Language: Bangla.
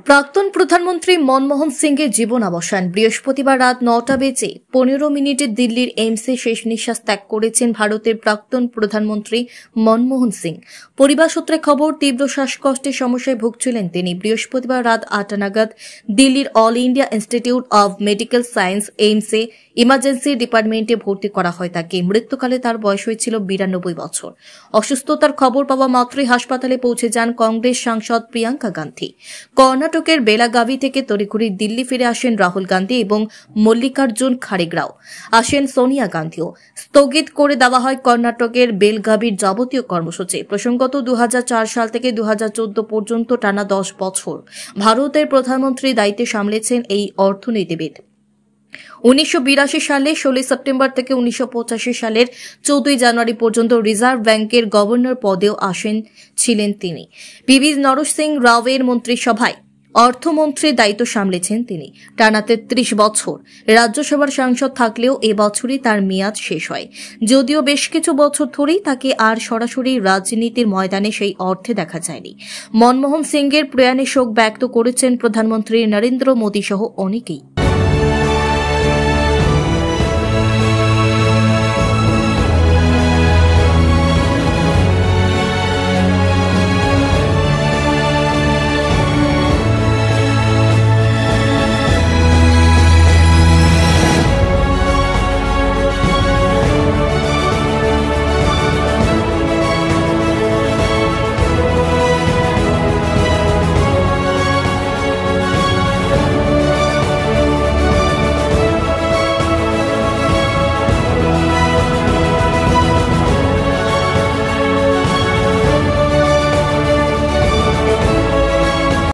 প্রাক্তন প্রধানমন্ত্রী মনমোহন সিংয়ের জীবনাবসান বৃহস্পতিবার রাত 9:15 দিল্লির এইমসে শেষ নিঃশ্বাস ত্যাগ করেছেন ভারতের প্রাক্তন প্রধানমন্ত্রী মনমোহন সিং। পরিবার সূত্রে খবর, তীব্র শ্বাসকষ্টের সমস্যায় ভুগছিলেন তিনি। বৃহস্পতিবার রাত 8টা নাগাদ দিল্লির All India Institute of Medical Science এইমসে ইমার্জেন্সি ডিপার্টমেন্টে ভর্তি করা হয় তাকে। মৃত্যুকালে তার বয়স হয়েছিল 92 বছর। অসুস্থতার খবর পাওয়া মাত্রই হাসপাতালে পৌঁছে যান কংগ্রেস সাংসদ প্রিয়াঙ্কা গান্ধী। কর্ণাটকের বেলাগাভি থেকে তড়িঘড়ি দিল্লি ফিরে আসেন রাহুল গান্ধী এবং মল্লিকার্জুন খাড়গেরাও। আসেন সোনিয়া গান্ধীও। স্থগিত করে দেওয়া হয় কর্ণাটকের বেলগাভির যাবতীয় কর্মসূচি। প্রসঙ্গত 2004 সাল থেকে 2014 পর্যন্ত টানা 10 বছর ভারতের প্রধানমন্ত্রী দায়িত্বে সামলেছেন এই অর্থনীতিবিদ। 1982 সালে 16 সেপ্টেম্বর থেকে 1985 সালের 14 জানুয়ারি পর্যন্ত রিজার্ভ ব্যাংকের গভর্নর পদেও আসীন ছিলেন তিনি। পিভি নরসিংহ সিং রাওয়ের মন্ত্রিসভায় অর্থমন্ত্রীর দায়িত্ব সামলেছেন তিনি টানা 33 বছর। রাজ্যসভার সাংসদ থাকলেও এ বছরই তার মেয়াদ শেষ হয়। যদিও বেশ কিছু বছর ধরেই তাকে আর সরাসরি রাজনীতির ময়দানে সেই অর্থে দেখা যায়নি। মনমোহন সিংয়ের প্রয়াণে শোক ব্যক্ত করেছেন প্রধানমন্ত্রী নরেন্দ্র মোদী সহ অনেকেই।